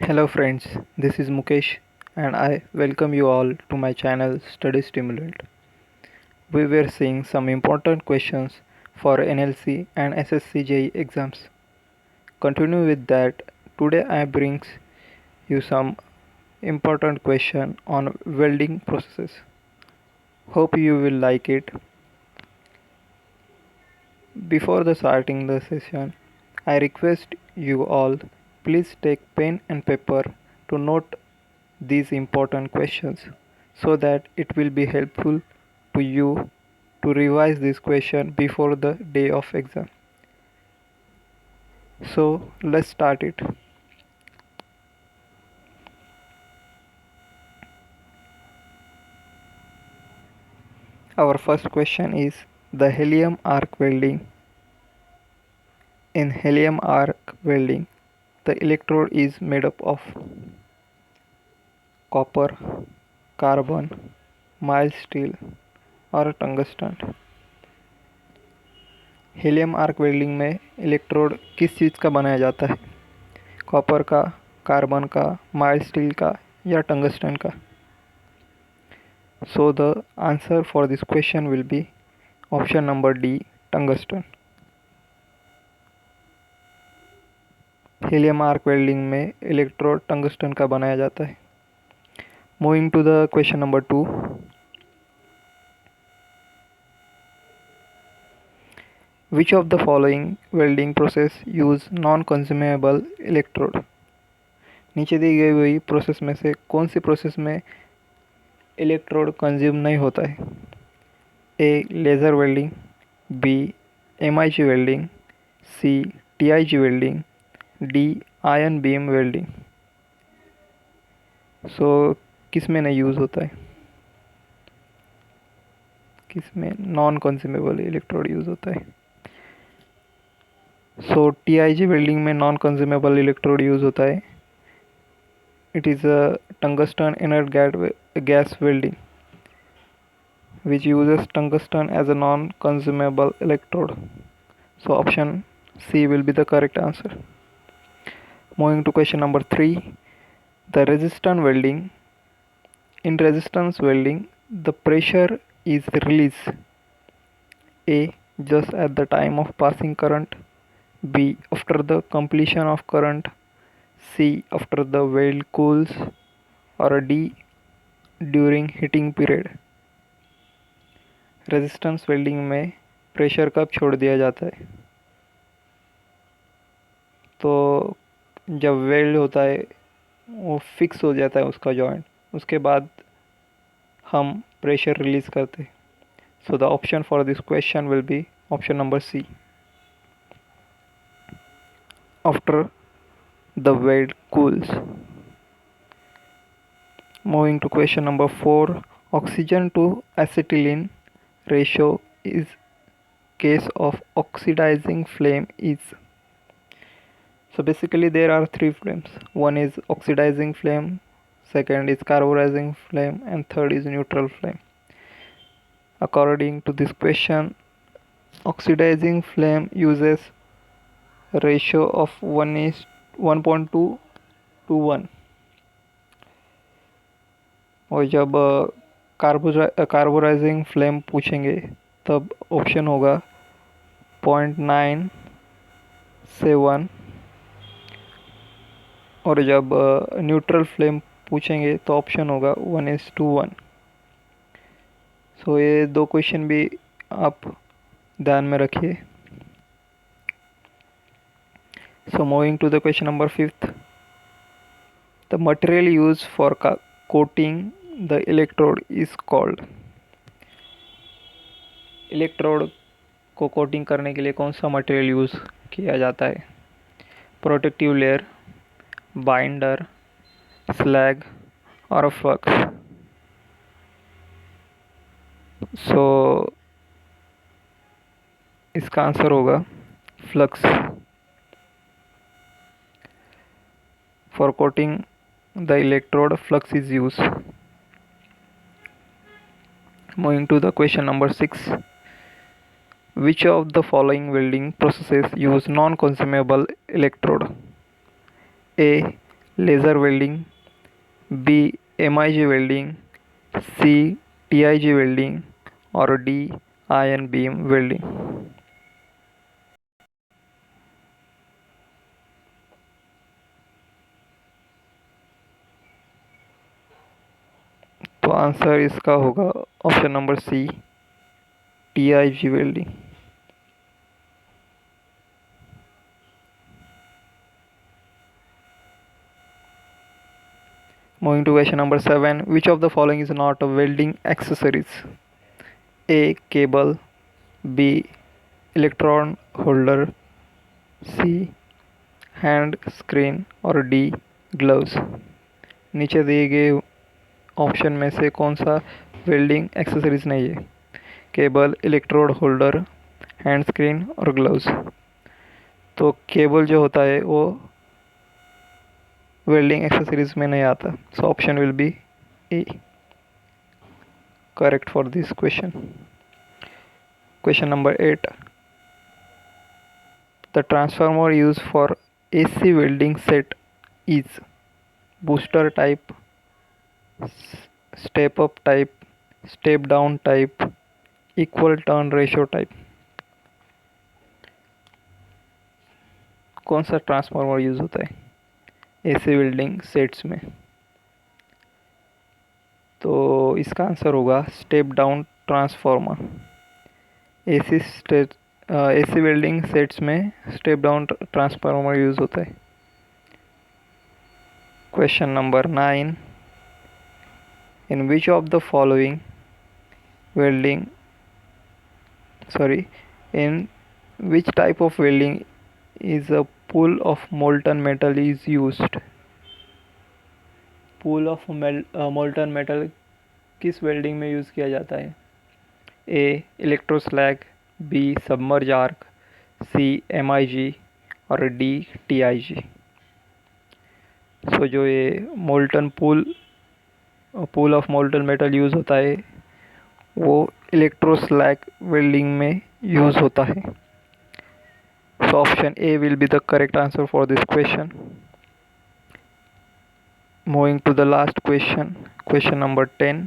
Hello friends, this is Mukesh and I welcome you all to my channel Study Stimulant. We were seeing some important questions for NLC and SSC JEE exams. Continue with that, today I brings you some important question on welding processes. Hope you will like it. Before the starting the session, I request you all please take pen and paper to note these important questions so that it will be helpful to you to revise this question before the day of exam. So let's start it. Our first question is the helium arc welding. In helium arc welding, the electrode is made up of copper, carbon, mild steel और tungsten. Helium arc welding में electrode किस चीज़ का बनाया जाता है? Copper का, carbon का, mild steel का या टंगस्टन का? So the answer for this question will be option number D, tungsten. Helium arc welding में इलेक्ट्रोड टंगस्टन का बनाया जाता है. Moving to the question number 2. Which of the following welding process use non-consumable electrode? नीचे दी गई हुई process में से कौन सी प्रोसेस में इलेक्ट्रोड कंज्यूम नहीं होता है? A. Laser welding, B. MIG welding, C. TIG welding, D. Ion beam welding. So किस में नहीं यूज़ होता है? किस में नॉन कंज्यूमेबल इलेक्ट्रोड यूज़ होता है? सो TIG वेल्डिंग में नॉन कंज्यूमेबल इलेक्ट्रोड यूज़ होता है. It is a tungsten inert gas welding which uses tungsten as a non-consumable electrode. So option C will be the correct answer. Moving to question number 3. The resistance welding. In resistance welding, the pressure is released. A. Just at the time of passing current. B. After the completion of current. C. After the weld cools. Or D. During heating period. Resistance welding में pressure कब छोड़ दिया जाता है? तो जब weld होता है वो फिक्स हो जाता है उसका जॉइंट, उसके बाद हम प्रेशर रिलीज़ करते हैं. So the option for this question will be option number C, after the weld cools. Moving to question number 4. Oxygen to acetylene ratio is case of oxidizing flame is. So basically there are three flames. One is oxidizing flame, second is carburizing flame, and third is neutral flame. According to this question, oxidizing flame uses ratio of 1:1.2 to 1. और जब carburising flame पूछेंगे तब option होगा 0.9 से 1. और जब neutral flame पूछेंगे तो ऑप्शन होगा 1:1. सो ये दो क्वेश्चन भी आप ध्यान में रखिए. So moving to the question number 5. The material used for coating the electrode is called. Electrode को कोटिंग करने के लिए कौन सा मटेरियल यूज़ किया जाता है? प्रोटेक्टिव लेयर, बाइंडर, स्लैग और फ्लक्स. सो इसका आंसर होगा flux. For coating the electrode flux is use. Moving to the question number 6. Which of the following welding processes use non-consumable electrode? A. laser welding, B MIG welding, C TIG welding, or D ion beam welding? तो answer इसका होगा option number C, TIG welding. Moving to question number 7. Which of the following is not a welding accessories? A. Cable, B. Electron holder, C. Hand screen, और D. Gloves. नीचे दिए गए option में से कौन सा वेल्डिंग एक्सेसरीज नहीं है? Cable, electrode holder, hand screen और ग्लव्स. तो केबल जो होता है वो वेल्डिंग एक्सेसरीज में नहीं आता. So option will be A correct for this question. Question number 8. The transformer used for AC welding set is booster type, step up type, step down type, equal turn ratio type. कौन सा transformer use होता है AC welding sets में? तो इसका answer होगा step down transformer. AC welding sets में step down transformer use होता है. Question number 9. In which of the following welding in which type of welding is a pool of molten metal is used? pool of molten metal किस welding में use किया जाता है? ए इलेक्ट्रोस्लैग, B submerge arc, सी MIG और D TIG. सो जो ये pool of molten metal use होता है वो इलेक्ट्रोस्लैग वेल्डिंग में यूज़ होता है. So option A will be the correct answer for this question. Moving to the last question, question number 10.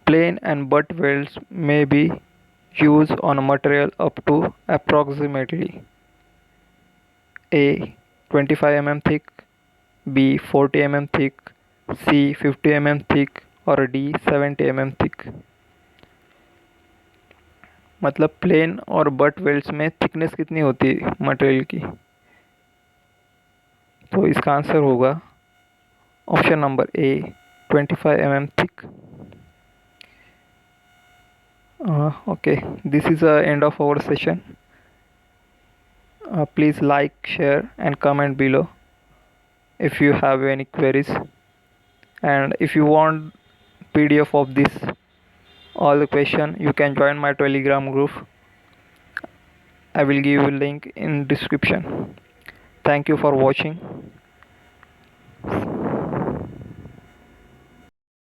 Plain and butt welds may be used on a material up to approximately A 25 mm thick, B 40 mm thick, C 50 mm thick और D 70 mm thick. मतलब plane और but welds में thickness कितनी होती है material की? तो इसका आंसर होगा option number A 25 mm thick. Okay, this is the end of our session. Please like, share and comment below if you have any queries, and if you want PDF of this all the question, you can join my Telegram group. I will give you a link in description. Thank you for watching.